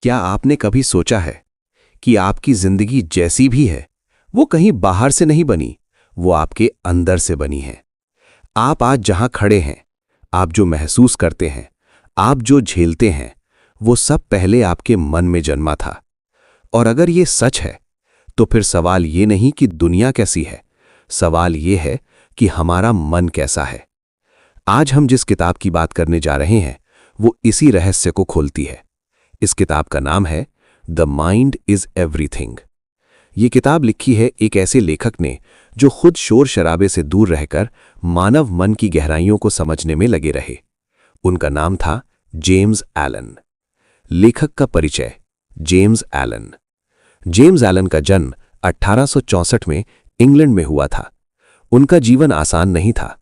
क्या आपने कभी सोचा है कि आपकी जिंदगी जैसी भी है वो कहीं बाहर से नहीं बनी, वो आपके अंदर से बनी है। आप आज जहां खड़े हैं, आप जो महसूस करते हैं, आप जो झेलते हैं, वो सब पहले आपके मन में जन्मा था। और अगर ये सच है तो फिर सवाल ये नहीं कि दुनिया कैसी है, सवाल ये है कि हमारा मन कैसा है। आज हम जिस किताब की बात करने जा रहे हैं वो इसी रहस्य को खोलती है। इस किताब का नाम है द माइंड इज एवरीथिंग। ये किताब लिखी है एक ऐसे लेखक ने जो खुद शोर शराबे से दूर रहकर मानव मन की गहराइयों को समझने में लगे रहे। उनका नाम था जेम्स एलन। लेखक का परिचय। James Allen. जेम्स एलन का जन्म 1864 में इंग्लैंड में हुआ था। उनका जीवन आसान नहीं था।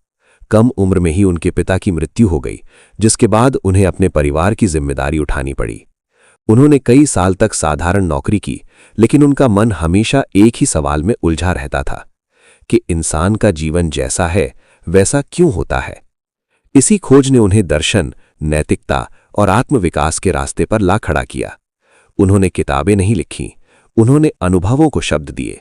कम उम्र में ही उनके पिता की मृत्यु हो गई, जिसके बाद उन्हें अपने परिवार की जिम्मेदारी उठानी पड़ी। उन्होंने कई साल तक साधारण नौकरी की, लेकिन उनका मन हमेशा एक ही सवाल में उलझा रहता था कि इंसान का जीवन जैसा है वैसा क्यों होता है। इसी खोज ने उन्हें दर्शन, नैतिकता और आत्मविकास के रास्ते पर ला खड़ा किया। उन्होंने किताबें नहीं लिखीं, उन्होंने अनुभवों को शब्द दिए।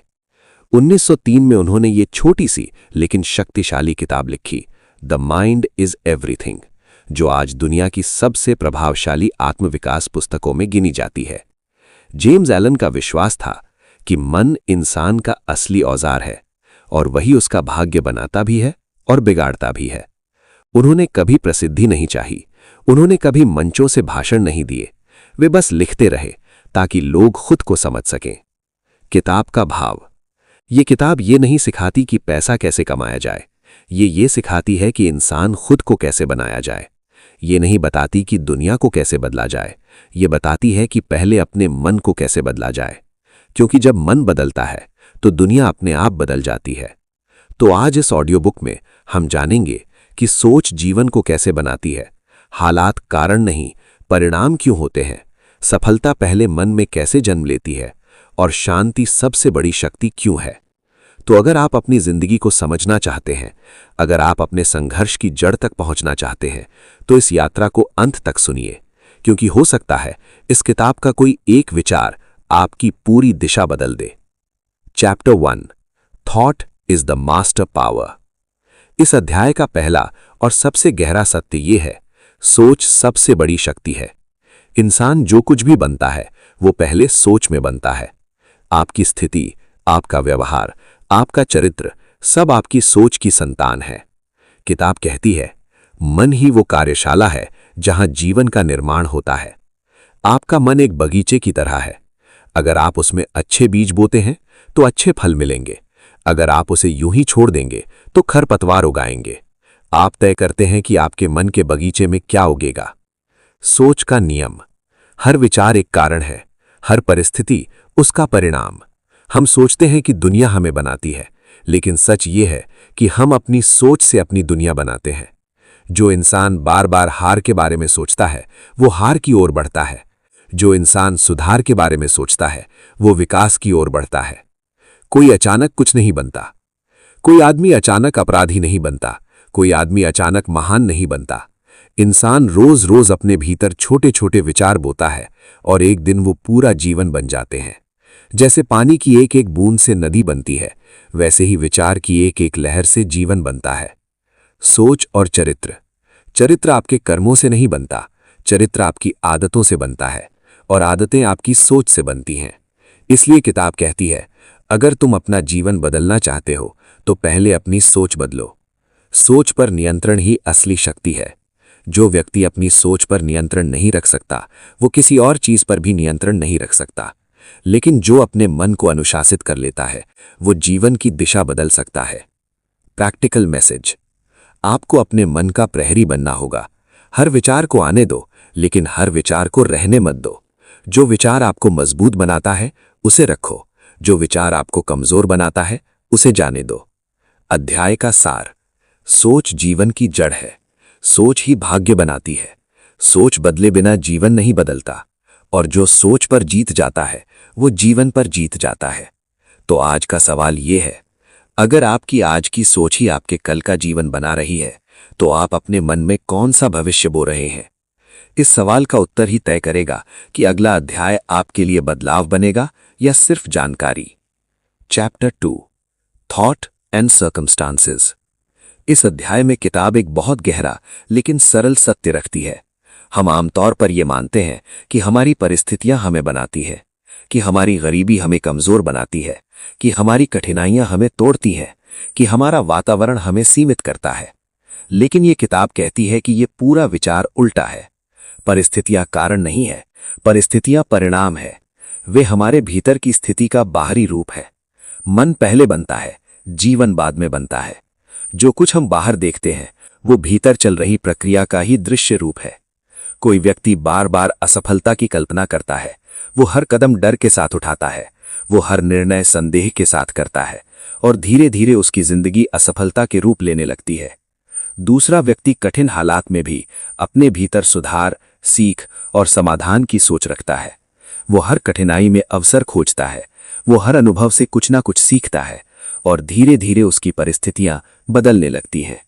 1903 में उन्होंने ये छोटी सी लेकिन शक्तिशाली किताब लिखी, द माइंड इज एवरीथिंग, जो आज दुनिया की सबसे प्रभावशाली आत्मविकास पुस्तकों में गिनी जाती है। जेम्स एलन का विश्वास था कि मन इंसान का असली औजार है और वही उसका भाग्य बनाता भी है और बिगाड़ता भी है। उन्होंने कभी प्रसिद्धि नहीं चाही, उन्होंने कभी मंचों से भाषण नहीं दिए। वे बस लिखते रहे ताकि लोग खुद को समझ सकें। किताब का भाव। ये किताब ये नहीं सिखाती कि पैसा कैसे कमाया जाए, ये सिखाती है कि इंसान खुद को कैसे बनाया जाए। ये नहीं बताती कि दुनिया को कैसे बदला जाए, ये बताती है कि पहले अपने मन को कैसे बदला जाए। क्योंकि जब मन बदलता है तो दुनिया अपने आप बदल जाती है। तो आज इस ऑडियो बुक में हम जानेंगे कि सोच जीवन को कैसे बनाती है, हालात कारण नहीं परिणाम क्यों होते हैं, सफलता पहले मन में कैसे जन्म लेती है और शांति सबसे बड़ी शक्ति क्यों है। तो अगर आप अपनी जिंदगी को समझना चाहते हैं, अगर आप अपने संघर्ष की जड़ तक पहुंचना चाहते हैं, तो इस यात्रा को अंत तक सुनिए, क्योंकि हो सकता है इस किताब का कोई एक विचार आपकी पूरी दिशा बदल दे। Chapter 1, thought is the master power. इस अध्याय का पहला और सबसे गहरा सत्य यह है, सोच सबसे बड़ी शक्ति है। इंसान जो कुछ भी बनता है वो पहले सोच में बनता है। आपकी स्थिति, आपका व्यवहार, आपका चरित्र सब आपकी सोच की संतान है। किताब कहती है, मन ही वो कार्यशाला है जहां जीवन का निर्माण होता है। आपका मन एक बगीचे की तरह है। अगर आप उसमें अच्छे बीज बोते हैं तो अच्छे फल मिलेंगे। अगर आप उसे यूं ही छोड़ देंगे तो खरपतवार उगाएंगे। आप तय करते हैं कि आपके मन के बगीचे में क्या उगेगा। सोच का नियम। हर विचार एक कारण है, हर परिस्थिति उसका परिणाम। हम सोचते हैं कि दुनिया हमें बनाती है, लेकिन सच ये है कि हम अपनी सोच से अपनी दुनिया बनाते हैं। जो इंसान बार बार हार के बारे में सोचता है वो हार की ओर बढ़ता है। जो इंसान सुधार के बारे में सोचता है वो विकास की ओर बढ़ता है। कोई अचानक कुछ नहीं बनता। कोई आदमी अचानक अपराधी नहीं बनता, कोई आदमी अचानक महान नहीं बनता। इंसान रोज रोज अपने भीतर छोटे छोटे विचार बोता है और एक दिन वो पूरा जीवन बन जाते हैं। जैसे पानी की एक एक बूंद से नदी बनती है, वैसे ही विचार की एक एक लहर से जीवन बनता है। सोच और चरित्र। चरित्र आपके कर्मों से नहीं बनता, चरित्र आपकी आदतों से बनता है और आदतें आपकी सोच से बनती हैं। इसलिए किताब कहती है, अगर तुम अपना जीवन बदलना चाहते हो तो पहले अपनी सोच बदलो। सोच पर नियंत्रण ही असली शक्ति है। जो व्यक्ति अपनी सोच पर नियंत्रण नहीं रख सकता वो किसी और चीज पर भी नियंत्रण नहीं रख सकता। लेकिन जो अपने मन को अनुशासित कर लेता है वो जीवन की दिशा बदल सकता है। Practical message. आपको अपने मन का प्रहरी बनना होगा। हर विचार को आने दो, लेकिन हर विचार को रहने मत दो। जो विचार आपको मजबूत बनाता है उसे रखो, जो विचार आपको कमजोर बनाता है उसे जाने दो। अध्याय का सार। सोच जीवन की जड़ है। सोच ही भाग्य बनाती है। सोच बदले बिना जीवन नहीं बदलता, और जो सोच पर जीत जाता है वो जीवन पर जीत जाता है। तो आज का सवाल ये है, अगर आपकी आज की सोच ही आपके कल का जीवन बना रही है तो आप अपने मन में कौन सा भविष्य बो रहे हैं? इस सवाल का उत्तर ही तय करेगा कि अगला अध्याय आपके लिए बदलाव बनेगा या सिर्फ जानकारी। Chapter 2 thought and circumstances. इस अध्याय में किताब एक बहुत गहरा लेकिन सरल सत्य रखती है। हम आमतौर पर यह मानते हैं कि हमारी परिस्थितियां हमें बनाती है, कि हमारी गरीबी हमें कमजोर बनाती है, कि हमारी कठिनाइयां हमें तोड़ती हैं, कि हमारा वातावरण हमें सीमित करता है। लेकिन ये किताब कहती है कि ये पूरा विचार उल्टा है। परिस्थितियां कारण नहीं है, परिस्थितियां परिणाम है। वे हमारे भीतर की स्थिति का बाहरी रूप है। मन पहले बनता है, जीवन बाद में बनता है। जो कुछ हम बाहर देखते हैं वो भीतर चल रही प्रक्रिया का ही दृश्य रूप है। कोई व्यक्ति बार बार असफलता की कल्पना करता है, वो हर कदम डर के साथ उठाता है, वो हर निर्णय संदेह के साथ करता है और धीरे धीरे उसकी जिंदगी असफलता के रूप लेने लगती है। दूसरा व्यक्ति कठिन हालात में भी अपने भीतर सुधार, सीख और समाधान की सोच रखता है। वो हर कठिनाई में अवसर खोजता है, वो हर अनुभव से कुछ ना कुछ सीखता है और धीरे धीरे उसकी परिस्थितियां बदलने लगती हैं।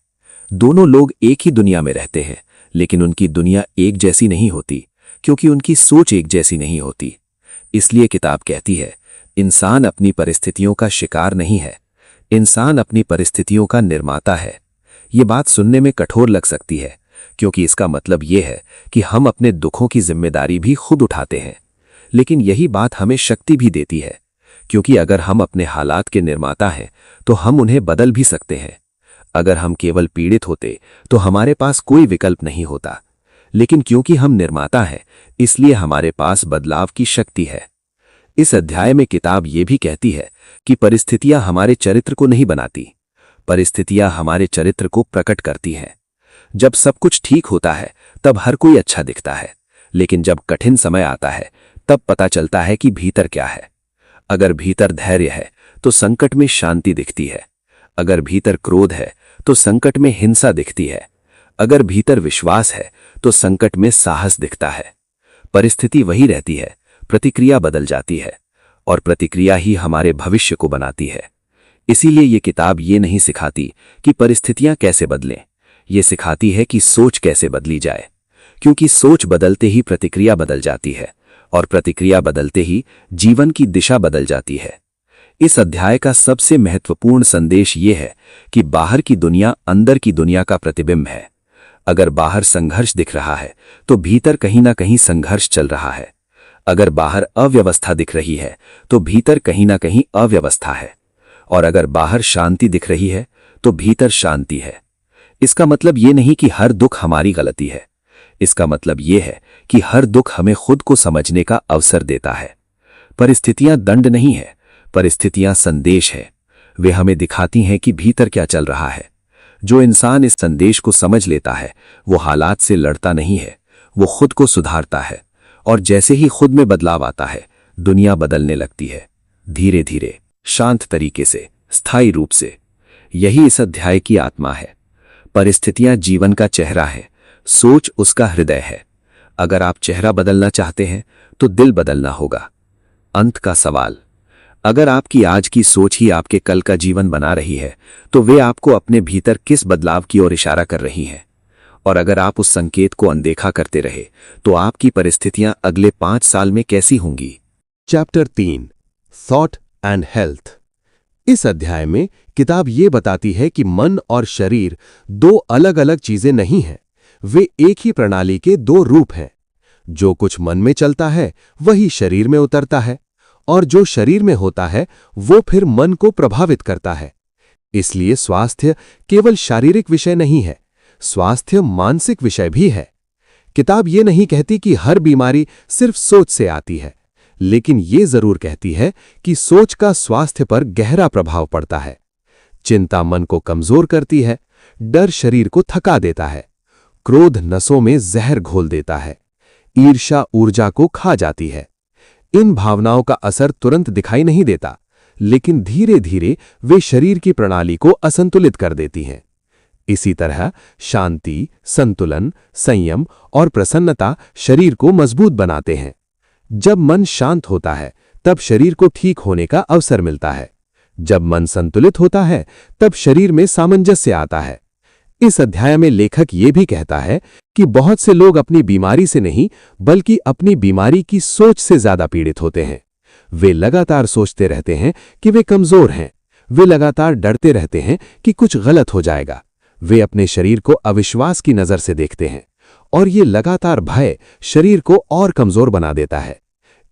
दोनों लोग एक ही दुनिया में रहते हैं, लेकिन उनकी दुनिया एक जैसी नहीं होती, क्योंकि उनकी सोच एक जैसी नहीं होती। इसलिए किताब कहती है, इंसान अपनी परिस्थितियों का शिकार नहीं है, इंसान अपनी परिस्थितियों का निर्माता है। ये बात सुनने में कठोर लग सकती है, क्योंकि इसका मतलब ये है कि हम अपने दुखों की जिम्मेदारी भी खुद उठाते हैं। लेकिन यही बात हमें शक्ति भी देती है, क्योंकि अगर हम अपने हालात के निर्माता हैं तो हम उन्हें बदल भी सकते हैं। अगर हम केवल पीड़ित होते तो हमारे पास कोई विकल्प नहीं होता, लेकिन क्योंकि हम निर्माता हैं इसलिए हमारे पास बदलाव की शक्ति है। इस अध्याय में किताब ये भी कहती है कि परिस्थितियां हमारे चरित्र को नहीं बनाती, परिस्थितियां हमारे चरित्र को प्रकट करती हैं। जब सब कुछ ठीक होता है तब हर कोई अच्छा दिखता है, लेकिन जब कठिन समय आता है तब पता चलता है कि भीतर क्या है। अगर भीतर धैर्य है तो संकट में शांति दिखती है, अगर भीतर क्रोध है तो संकट में हिंसा दिखती है, अगर भीतर विश्वास है तो संकट में साहस दिखता है। परिस्थिति वही रहती है, प्रतिक्रिया बदल जाती है और प्रतिक्रिया ही हमारे भविष्य को बनाती है। इसीलिए ये किताब ये नहीं सिखाती कि परिस्थितियां कैसे बदलें, ये सिखाती है कि सोच कैसे बदली जाए, क्योंकि सोच बदलते ही प्रतिक्रिया बदल जाती है और प्रतिक्रिया बदलते ही जीवन की दिशा बदल जाती है। इस अध्याय का सबसे महत्वपूर्ण संदेश ये है कि बाहर की दुनिया अंदर की दुनिया का प्रतिबिंब है। अगर बाहर संघर्ष दिख रहा है तो भीतर कहीं ना कहीं संघर्ष चल रहा है। अगर बाहर अव्यवस्था दिख रही है तो भीतर कहीं ना कहीं अव्यवस्था है। और अगर बाहर शांति दिख रही है तो भीतर शांति है। इसका मतलब ये नहीं कि हर दुख हमारी गलती है, इसका मतलब ये है कि हर दुख हमें खुद को समझने का अवसर देता है। परिस्थितियां दंड नहीं है, परिस्थितियां संदेश है। वे हमें दिखाती हैं कि भीतर क्या चल रहा है। जो इंसान इस संदेश को समझ लेता है वो हालात से लड़ता नहीं है, वो खुद को सुधारता है। और जैसे ही खुद में बदलाव आता है दुनिया बदलने लगती है, धीरे धीरे, शांत तरीके से, स्थायी रूप से। यही इस अध्याय की आत्मा है। परिस्थितियां जीवन का चेहरा है, सोच उसका हृदय है। अगर आप चेहरा बदलना चाहते हैं तो दिल बदलना होगा। अंत का सवाल, अगर आपकी आज की सोच ही आपके कल का जीवन बना रही है तो वे आपको अपने भीतर किस बदलाव की ओर इशारा कर रही हैं? और अगर आप उस संकेत को अनदेखा करते रहे तो आपकी परिस्थितियां अगले 5 साल में कैसी होंगी? Chapter 3 thought and health. इस अध्याय में किताब ये बताती है कि मन और शरीर दो अलग अलग चीजें नहीं हैं, वे एक ही प्रणाली के दो रूप हैं। जो कुछ मन में चलता है वही शरीर में उतरता है और जो शरीर में होता है वो फिर मन को प्रभावित करता है। इसलिए स्वास्थ्य केवल शारीरिक विषय नहीं है, स्वास्थ्य मानसिक विषय भी है। किताब ये नहीं कहती कि हर बीमारी सिर्फ सोच से आती है, लेकिन ये जरूर कहती है कि सोच का स्वास्थ्य पर गहरा प्रभाव पड़ता है। चिंता मन को कमजोर करती है, डर शरीर को थका देता है, क्रोध नसों में जहर घोल देता है, ईर्ष्या ऊर्जा को खा जाती है। इन भावनाओं का असर तुरंत दिखाई नहीं देता, लेकिन धीरे धीरे वे शरीर की प्रणाली को असंतुलित कर देती हैं। इसी तरह शांति, संतुलन, संयम और प्रसन्नता शरीर को मजबूत बनाते हैं। जब मन शांत होता है तब शरीर को ठीक होने का अवसर मिलता है। जब मन संतुलित होता है तब शरीर में सामंजस्य आता है। इस अध्याय में लेखक ये भी कहता है कि बहुत से लोग अपनी बीमारी से नहीं बल्कि अपनी बीमारी की सोच से ज्यादा पीड़ित होते हैं। वे लगातार सोचते रहते हैं कि वे कमजोर हैं। वे लगातार डरते रहते हैं कि कुछ गलत हो जाएगा। वे अपने शरीर को अविश्वास की नजर से देखते हैं और ये लगातार भय शरीर को और कमजोर बना देता है।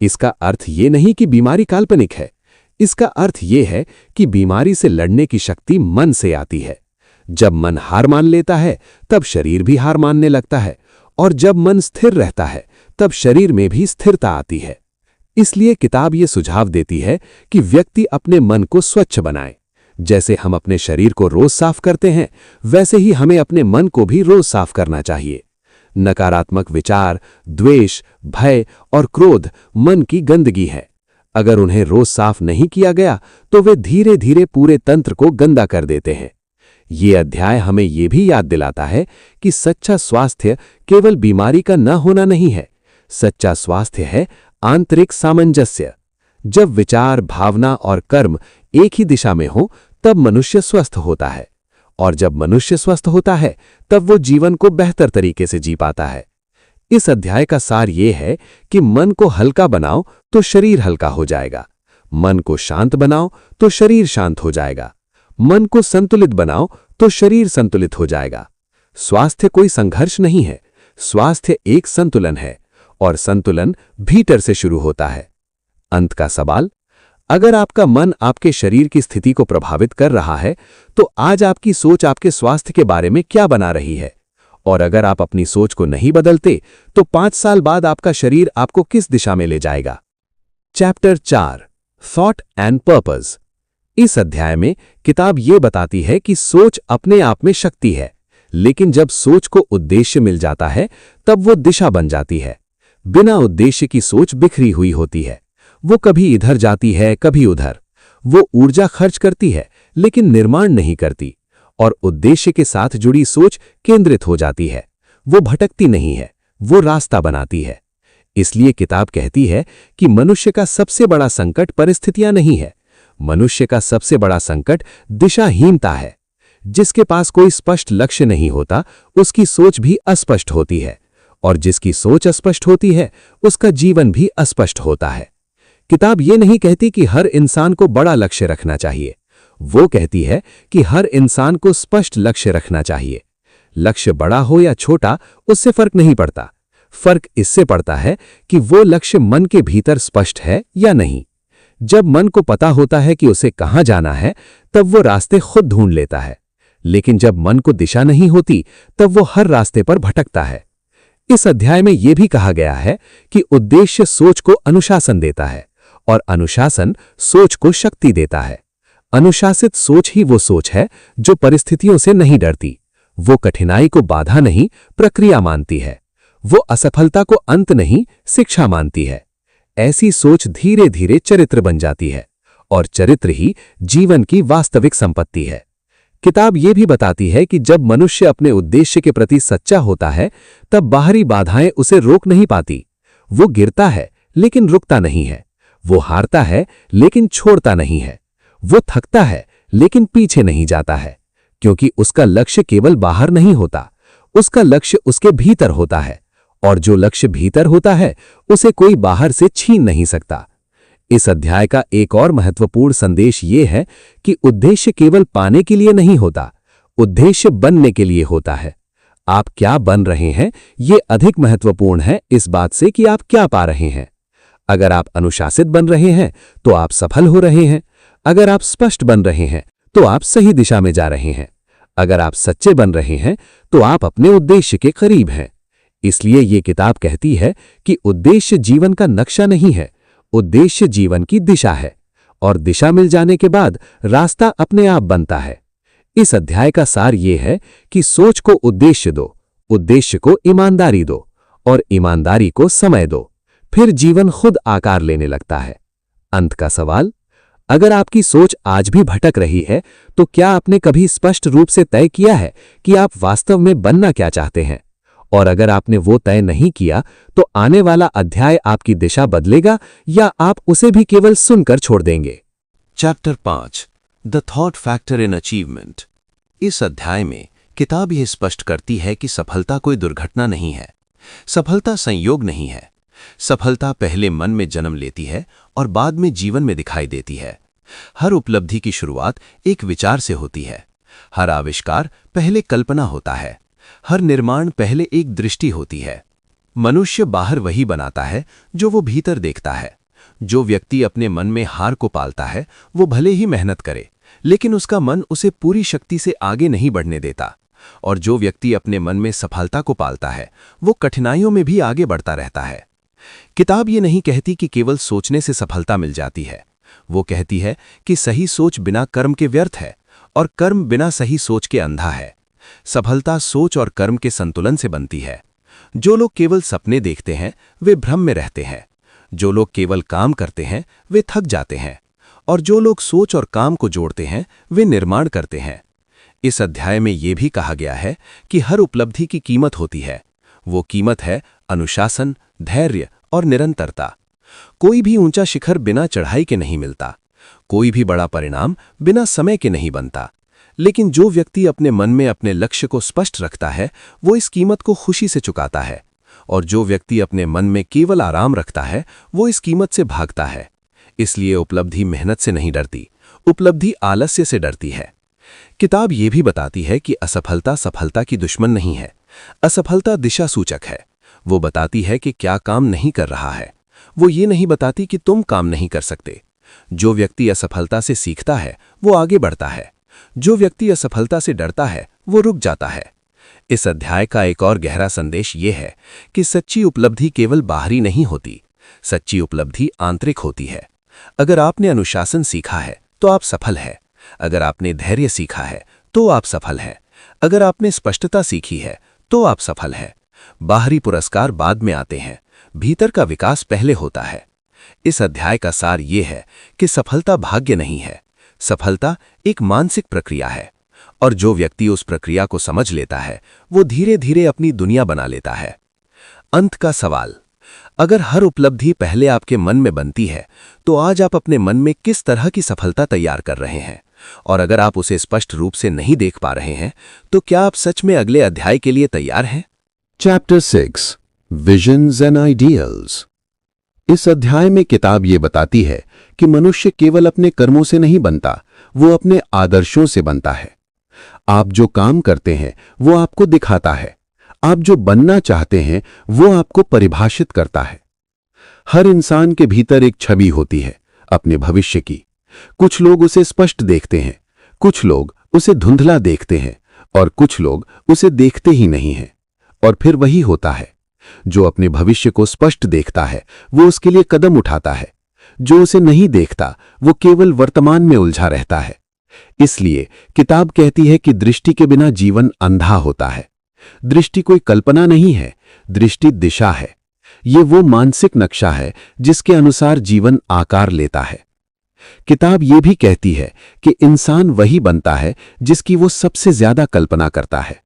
इसका अर्थ ये नहीं कि बीमारी काल्पनिक है। इसका अर्थ ये है कि बीमारी से लड़ने की शक्ति मन से आती है। जब मन हार मान लेता है तब शरीर भी हार मानने लगता है, और जब मन स्थिर रहता है तब शरीर में भी स्थिरता आती है। इसलिए किताब ये सुझाव देती है कि व्यक्ति अपने मन को स्वच्छ बनाए। जैसे हम अपने शरीर को रोज साफ करते हैं, वैसे ही हमें अपने मन को भी रोज साफ करना चाहिए। नकारात्मक विचार, द्वेष, भय और क्रोध मन की गंदगी है। अगर उन्हें रोज साफ नहीं किया गया तो वे धीरे धीरे पूरे तंत्र को गंदा कर देते हैं। ये अध्याय हमें ये भी याद दिलाता है कि सच्चा स्वास्थ्य केवल बीमारी का न होना नहीं है। सच्चा स्वास्थ्य है आंतरिक सामंजस्य। जब विचार, भावना और कर्म एक ही दिशा में हो तब मनुष्य स्वस्थ होता है, और जब मनुष्य स्वस्थ होता है तब वो जीवन को बेहतर तरीके से जी पाता है। इस अध्याय का सार ये है कि मन को हल्का बनाओ तो शरीर हल्का हो जाएगा। मन को शांत बनाओ तो शरीर शांत हो जाएगा। मन को संतुलित बनाओ तो शरीर संतुलित हो जाएगा। स्वास्थ्य कोई संघर्ष नहीं है, स्वास्थ्य एक संतुलन है, और संतुलन भीतर से शुरू होता है। अंत का सवाल, अगर आपका मन आपके शरीर की स्थिति को प्रभावित कर रहा है तो आज आपकी सोच आपके स्वास्थ्य के बारे में क्या बना रही है? और अगर आप अपनी सोच को नहीं बदलते तो 5 साल बाद आपका शरीर आपको किस दिशा में ले जाएगा? Chapter 4, thought and purpose. इस अध्याय में किताब ये बताती है कि सोच अपने आप में शक्ति है, लेकिन जब सोच को उद्देश्य मिल जाता है तब वो दिशा बन जाती है। बिना उद्देश्य की सोच बिखरी हुई होती है। वो कभी इधर जाती है, कभी उधर। वो ऊर्जा खर्च करती है लेकिन निर्माण नहीं करती, और उद्देश्य के साथ जुड़ी सोच केंद्रित हो जाती है। वो भटकती नहीं है, वो रास्ता बनाती है। इसलिए किताब कहती है कि मनुष्य का सबसे बड़ा संकट परिस्थितियां नहीं है, मनुष्य का सबसे बड़ा संकट दिशाहीनता है। जिसके पास कोई स्पष्ट लक्ष्य नहीं होता उसकी सोच भी अस्पष्ट होती है, और जिसकी सोच अस्पष्ट होती है उसका जीवन भी अस्पष्ट होता है। किताब ये नहीं कहती कि हर इंसान को बड़ा लक्ष्य रखना चाहिए। वो कहती है कि हर इंसान को स्पष्ट लक्ष्य रखना चाहिए। लक्ष्य बड़ा हो या छोटा उससे फर्क नहीं पड़ता। फर्क इससे पड़ता है कि वो लक्ष्य मन के भीतर स्पष्ट है या नहीं। जब मन को पता होता है कि उसे कहां जाना है तब वो रास्ते खुद ढूंढ लेता है, लेकिन जब मन को दिशा नहीं होती तब वो हर रास्ते पर भटकता है। इस अध्याय में यह भी कहा गया है कि उद्देश्य सोच को अनुशासन देता है, और अनुशासन सोच को शक्ति देता है। अनुशासित सोच ही वो सोच है जो परिस्थितियों से नहीं डरती। वो कठिनाई को बाधा नहीं, प्रक्रिया मानती है। वो असफलता को अंत नहीं, शिक्षा मानती है। ऐसी सोच धीरे धीरे चरित्र बन जाती है, और चरित्र ही जीवन की वास्तविक संपत्ति है। किताब ये भी बताती है कि जब मनुष्य अपने उद्देश्य के प्रति सच्चा होता है तब बाहरी बाधाएं उसे रोक नहीं पाती। वो गिरता है लेकिन रुकता नहीं है। वो हारता है लेकिन छोड़ता नहीं है। वो थकता है लेकिन पीछे नहीं जाता है, क्योंकि उसका लक्ष्य केवल बाहर नहीं होता, उसका लक्ष्य उसके भीतर होता है, और जो लक्ष्य भीतर होता है उसे कोई बाहर से छीन नहीं सकता। इस अध्याय का एक और महत्वपूर्ण संदेश ये है कि उद्देश्य केवल पाने के लिए नहीं होता, उद्देश्य बनने के लिए होता है। आप क्या बन रहे हैं ये अधिक महत्वपूर्ण है इस बात से कि आप क्या पा रहे हैं। अगर आप अनुशासित बन रहे हैं तो आप सफल हो रहे हैं। अगर आप स्पष्ट बन रहे हैं तो आप सही दिशा में जा रहे हैं। अगर आप सच्चे बन रहे हैं तो आप अपने उद्देश्य के करीब हैं। इसलिए ये किताब कहती है कि उद्देश्य जीवन का नक्शा नहीं है, उद्देश्य जीवन की दिशा है, और दिशा मिल जाने के बाद रास्ता अपने आप बनता है। इस अध्याय का सार ये है कि सोच को उद्देश्य दो, उद्देश्य को ईमानदारी दो, और ईमानदारी को समय दो, फिर जीवन खुद आकार लेने लगता है। अंत का सवाल, अगर आपकी सोच आज भी भटक रही है तो क्या आपने कभी स्पष्ट रूप से तय किया है कि आप वास्तव में बनना क्या चाहते हैं? और अगर आपने वो तय नहीं किया तो आने वाला अध्याय आपकी दिशा बदलेगा या आप उसे भी केवल सुनकर छोड़ देंगे? Chapter 5, the thought factor in achievement. इस अध्याय में किताब यह स्पष्ट करती है कि सफलता कोई दुर्घटना नहीं है, सफलता संयोग नहीं है। सफलता पहले मन में जन्म लेती है और बाद में जीवन में दिखाई देती है। हर उपलब्धि की शुरुआत एक विचार से होती है। हर आविष्कार पहले कल्पना होता है। हर निर्माण पहले एक दृष्टि होती है। मनुष्य बाहर वही बनाता है जो वो भीतर देखता है। जो व्यक्ति अपने मन में हार को पालता है वो भले ही मेहनत करे, लेकिन उसका मन उसे पूरी शक्ति से आगे नहीं बढ़ने देता। और जो व्यक्ति अपने मन में सफलता को पालता है वो कठिनाइयों में भी आगे बढ़ता रहता है। किताब ये नहीं कहती कि केवल सोचने से सफलता मिल जाती है। वो कहती है कि सही सोच बिना कर्म के व्यर्थ है और कर्म बिना सही सोच के अंधा है। सफलता सोच और कर्म के संतुलन से बनती है। जो लोग केवल सपने देखते हैं वे भ्रम में रहते हैं। जो लोग केवल काम करते हैं वे थक जाते हैं। और जो लोग सोच और काम को जोड़ते हैं वे निर्माण करते हैं। इस अध्याय में यह भी कहा गया है कि हर उपलब्धि की कीमत होती है। वो कीमत है अनुशासन, धैर्य और निरंतरता। कोई भी ऊंचा शिखर बिना चढ़ाई के नहीं मिलता। कोई भी बड़ा परिणाम बिना समय के नहीं बनता। लेकिन जो व्यक्ति अपने मन में अपने लक्ष्य को स्पष्ट रखता है वो इस कीमत को खुशी से चुकाता है। और जो व्यक्ति अपने मन में केवल आराम रखता है वो इस कीमत से भागता है। इसलिए उपलब्धि मेहनत से नहीं डरती, उपलब्धि आलस्य से डरती है। किताब ये भी बताती है कि असफलता सफलता की दुश्मन नहीं है। असफलता दिशा सूचक है। वो बताती है कि क्या काम नहीं कर रहा है। वो ये नहीं बताती कि तुम काम नहीं कर सकते। जो व्यक्ति असफलता से सीखता है वो आगे बढ़ता है। जो व्यक्ति असफलता से डरता है वो रुक जाता है। इस अध्याय का एक और गहरा संदेश ये है कि सच्ची उपलब्धि केवल बाहरी नहीं होती, सच्ची उपलब्धि आंतरिक होती है। अगर आपने अनुशासन सीखा है तो आप सफल हैं। अगर आपने धैर्य सीखा है तो आप सफल हैं। अगर आपने स्पष्टता सीखी है तो आप सफल हैं। बाहरी पुरस्कार बाद में आते हैं, भीतर का विकास पहले होता है। इस अध्याय का सार ये है कि सफलता भाग्य नहीं है, सफलता एक मानसिक प्रक्रिया है। और जो व्यक्ति उस प्रक्रिया को समझ लेता है वो धीरे धीरे अपनी दुनिया बना लेता है। अंत का सवाल, अगर हर उपलब्धि पहले आपके मन में बनती है तो आज आप अपने मन में किस तरह की सफलता तैयार कर रहे हैं? और अगर आप उसे स्पष्ट रूप से नहीं देख पा रहे हैं तो क्या आप सच में अगले अध्याय के लिए तैयार हैं? Chapter 6 visions and ideals. इस अध्याय में किताब ये बताती है कि मनुष्य केवल अपने कर्मों से नहीं बनता, वो अपने आदर्शों से बनता है। आप जो काम करते हैं वो आपको दिखाता है। आप जो बनना चाहते हैं वो आपको परिभाषित करता है। हर इंसान के भीतर एक छवि होती है अपने भविष्य की। कुछ लोग उसे स्पष्ट देखते हैं, कुछ लोग उसे धुंधला देखते हैं और कुछ लोग उसे देखते ही नहीं हैं। और फिर वही होता है, जो अपने भविष्य को स्पष्ट देखता है वो उसके लिए कदम उठाता है। जो उसे नहीं देखता वो केवल वर्तमान में उलझा रहता है। इसलिए किताब कहती है कि दृष्टि के बिना जीवन अंधा होता है। दृष्टि कोई कल्पना नहीं है, दृष्टि दिशा है। ये वो मानसिक नक्शा है जिसके अनुसार जीवन आकार लेता है। किताब ये भी कहती है कि इंसान वही बनता है जिसकी वो सबसे ज्यादा कल्पना करता है।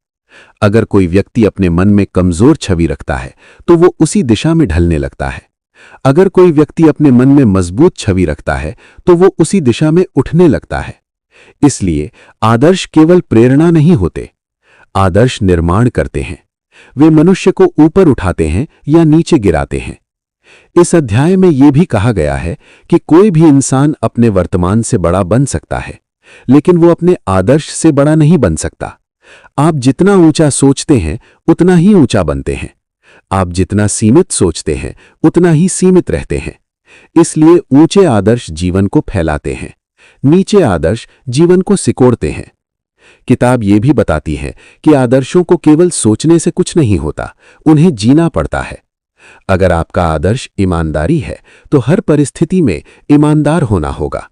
अगर कोई व्यक्ति अपने मन में कमजोर छवि रखता है तो वो उसी दिशा में ढलने लगता है। अगर कोई व्यक्ति अपने मन में मजबूत छवि रखता है तो वो उसी दिशा में उठने लगता है। इसलिए आदर्श केवल प्रेरणा नहीं होते, आदर्श निर्माण करते हैं। वे मनुष्य को ऊपर उठाते हैं या नीचे गिराते हैं। इस अध्याय में यह भी कहा गया है कि कोई भी इंसान अपने वर्तमान से बड़ा बन सकता है, लेकिन वो अपने आदर्श से बड़ा नहीं बन सकता। आप जितना ऊंचा सोचते हैं उतना ही ऊंचा बनते हैं। आप जितना सीमित सोचते हैं उतना ही सीमित रहते हैं। इसलिए ऊंचे आदर्श जीवन को फैलाते हैं, नीचे आदर्श जीवन को सिकोड़ते हैं। किताब ये भी बताती है कि आदर्शों को केवल सोचने से कुछ नहीं होता, उन्हें जीना पड़ता है। अगर आपका आदर्श ईमानदारी है तो हर परिस्थिति में ईमानदार होना होगा।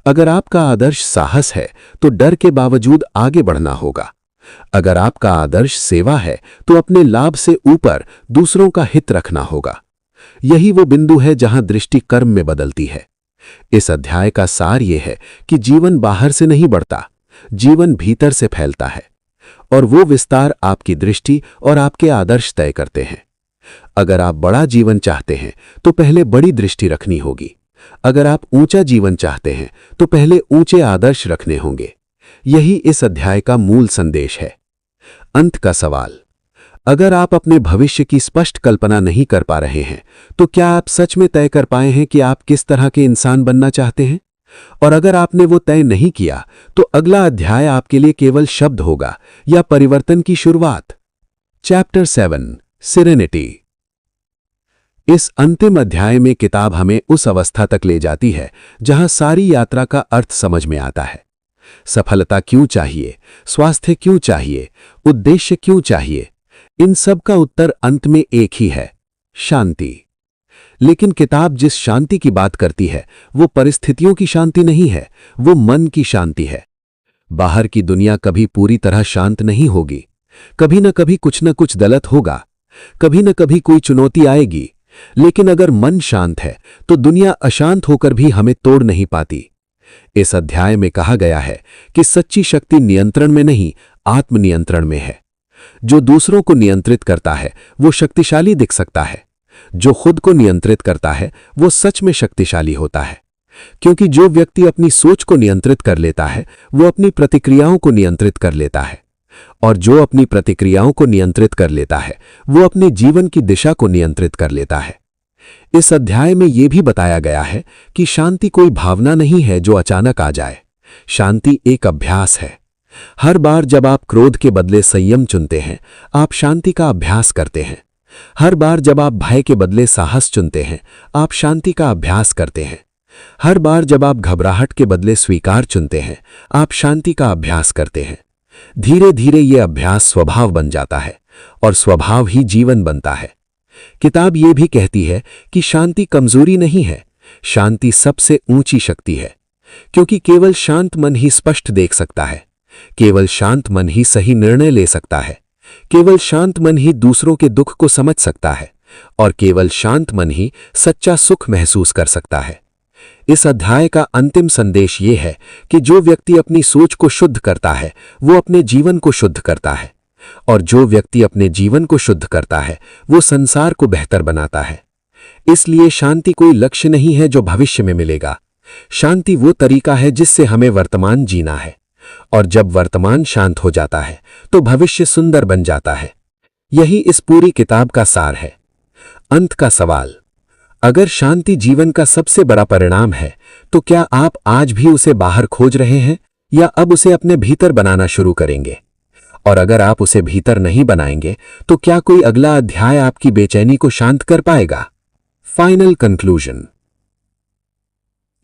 अगर आपका आदर्श साहस है तो डर के बावजूद आगे बढ़ना होगा। अगर आपका आदर्श सेवा है तो अपने लाभ से ऊपर दूसरों का हित रखना होगा। यही वो बिंदु है जहां दृष्टि कर्म में बदलती है। इस अध्याय का सार यह है कि जीवन बाहर से नहीं बढ़ता, जीवन भीतर से फैलता है। और वो विस्तार आपकी दृष्टि और आपके आदर्श तय करते हैं। अगर आप बड़ा जीवन चाहते हैं तो पहले बड़ी दृष्टि रखनी होगी। अगर आप ऊंचा जीवन चाहते हैं तो पहले ऊंचे आदर्श रखने होंगे। यही इस अध्याय का मूल संदेश है। अंत का सवाल। अगर आप अपने भविष्य की स्पष्ट कल्पना नहीं कर पा रहे हैं, तो क्या आप सच में तय कर पाए हैं कि आप किस तरह के इंसान बनना चाहते हैं? और अगर आपने वो तय नहीं किया, तो अगला अध्याय आपके लिए केवल शब्द होगा या परिवर्तन की शुरुआत? Chapter 7 serenity. इस अंतिम अध्याय में किताब हमें उस अवस्था तक ले जाती है जहां सारी यात्रा का अर्थ समझ में आता है। सफलता क्यों चाहिए, स्वास्थ्य क्यों चाहिए, उद्देश्य क्यों चाहिए, इन सब का उत्तर अंत में एक ही है, शांति। लेकिन किताब जिस शांति की बात करती है वो परिस्थितियों की शांति नहीं है, वो मन की शांति है। बाहर की दुनिया कभी पूरी तरह शांत नहीं होगी, कभी न कभी कुछ न कुछ गलत होगा, कभी न कभी कोई चुनौती आएगी। लेकिन अगर मन शांत है तो दुनिया अशांत होकर भी हमें तोड़ नहीं पाती। इस अध्याय में कहा गया है कि सच्ची शक्ति नियंत्रण में नहीं, आत्मनियंत्रण में है। जो दूसरों को नियंत्रित करता है वो शक्तिशाली दिख सकता है, जो खुद को नियंत्रित करता है वो सच में शक्तिशाली होता है। क्योंकि जो व्यक्ति अपनी सोच को नियंत्रित कर लेता है वो अपनी प्रतिक्रियाओं को नियंत्रित कर लेता है, और जो अपनी प्रतिक्रियाओं को नियंत्रित कर लेता है वो अपने जीवन की दिशा को नियंत्रित कर लेता है। इस अध्याय में यह भी बताया गया है कि शांति कोई भावना नहीं है जो अचानक आ जाए। शांति एक अभ्यास है। हर बार जब आप क्रोध के बदले संयम चुनते हैं, आप शांति का अभ्यास करते हैं। हर बार जब आप भय के बदले साहस चुनते हैं, आप शांति का अभ्यास करते हैं। हर बार जब आप घबराहट के बदले स्वीकार चुनते हैं, आप शांति का अभ्यास करते हैं। धीरे धीरे यह अभ्यास स्वभाव बन जाता है और स्वभाव ही जीवन बनता है। किताब ये भी कहती है कि शांति कमजोरी नहीं है, शांति सबसे ऊंची शक्ति है। क्योंकि केवल शांत मन ही स्पष्ट देख सकता है, केवल शांत मन ही सही निर्णय ले सकता है, केवल शांत मन ही दूसरों के दुख को समझ सकता है, और केवल शांत मन ही सच्चा सुख महसूस कर सकता है। इस अध्याय का अंतिम संदेश ये है कि जो व्यक्ति अपनी सोच को शुद्ध करता है वो अपने जीवन को शुद्ध करता है, और जो व्यक्ति अपने जीवन को शुद्ध करता है वो संसार को बेहतर बनाता है। इसलिए शांति कोई लक्ष्य नहीं है जो भविष्य में मिलेगा। शांति वो तरीका है जिससे हमें वर्तमान जीना है, और जब वर्तमान शांत हो जाता है तो भविष्य सुंदर बन जाता है। यही इस पूरी किताब का सार है। अंत का सवाल, अगर शांति जीवन का सबसे बड़ा परिणाम है तो क्या आप आज भी उसे बाहर खोज रहे हैं या अब उसे अपने भीतर बनाना शुरू करेंगे? और अगर आप उसे भीतर नहीं बनाएंगे तो क्या कोई अगला अध्याय आपकी बेचैनी को शांत कर पाएगा? Final conclusion.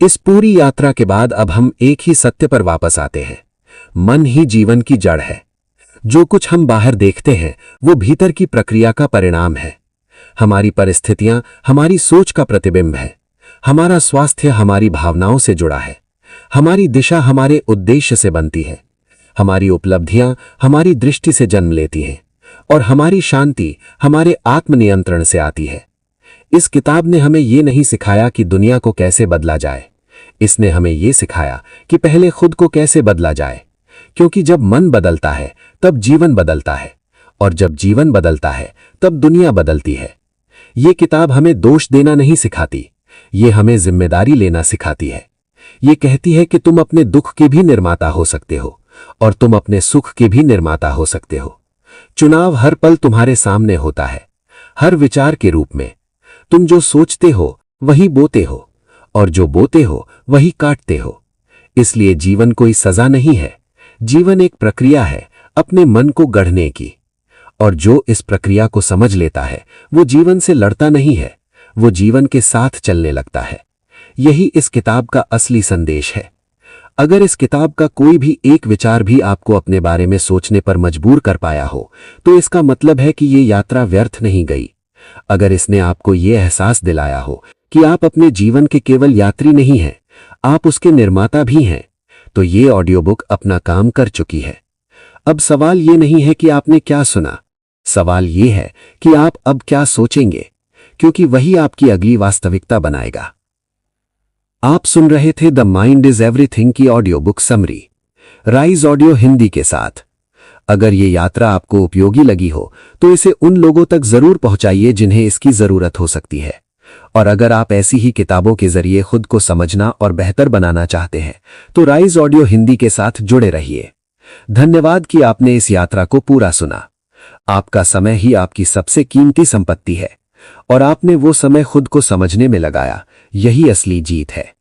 इस पूरी यात्रा के बाद अब हम एक ही सत्य पर वापस आते हैं, मन ही जीवन की जड़ है। जो कुछ हम बाहर देखते हैं वो भीतर की प्रक्रिया का परिणाम है। हमारी परिस्थितियां हमारी सोच का प्रतिबिंब है। हमारा स्वास्थ्य हमारी भावनाओं से जुड़ा है। हमारी दिशा हमारे उद्देश्य से बनती है। हमारी उपलब्धियां हमारी दृष्टि से जन्म लेती हैं, और हमारी शांति हमारे आत्मनियंत्रण से आती है। इस किताब ने हमें यह नहीं सिखाया कि दुनिया को कैसे बदला जाए, इसने हमें यह सिखाया कि पहले खुद को कैसे बदला जाए। क्योंकि जब मन बदलता है तब जीवन बदलता है, और जब जीवन बदलता है तब दुनिया बदलती है। ये किताब हमें दोष देना नहीं सिखाती, ये हमें जिम्मेदारी लेना सिखाती है। ये कहती है कि तुम अपने दुख के भी निर्माता हो सकते हो, और तुम अपने सुख के भी निर्माता हो सकते हो। चुनाव हर पल तुम्हारे सामने होता है, हर विचार के रूप में। तुम जो सोचते हो वही बोते हो, और जो बोते हो वही काटते हो। इसलिए जीवन कोई सजा नहीं है, जीवन एक प्रक्रिया है अपने मन को गढ़ने की। और जो इस प्रक्रिया को समझ लेता है वो जीवन से लड़ता नहीं है, वो जीवन के साथ चलने लगता है। यही इस किताब का असली संदेश है। अगर इस किताब का कोई भी एक विचार भी आपको अपने बारे में सोचने पर मजबूर कर पाया हो तो इसका मतलब है कि ये यात्रा व्यर्थ नहीं गई। अगर इसने आपको ये एहसास दिलाया हो कि आप अपने जीवन के केवल यात्री नहीं हैं, आप उसके निर्माता भी हैं, तो ये ऑडियो बुक अपना काम कर चुकी है। अब सवाल ये नहीं है कि आपने क्या सुना, सवाल ये है कि आप अब क्या सोचेंगे, क्योंकि वही आपकी अगली वास्तविकता बनाएगा। आप सुन रहे थे द माइंड इज एवरीथिंग की audio book summary, rise audio Hindi के साथ। अगर ये यात्रा आपको उपयोगी लगी हो तो इसे उन लोगों तक जरूर पहुंचाइए जिन्हें इसकी जरूरत हो सकती है। और अगर आप ऐसी ही किताबों के जरिए खुद को समझना और बेहतर बनाना चाहते हैं तो राइज ऑडियो हिंदी के साथ जुड़े रहिए। धन्यवाद कि आपने इस यात्रा को पूरा सुना। आपका समय ही आपकी सबसे कीमती संपत्ति है और आपने वो समय खुद को समझने में लगाया। यही असली जीत है।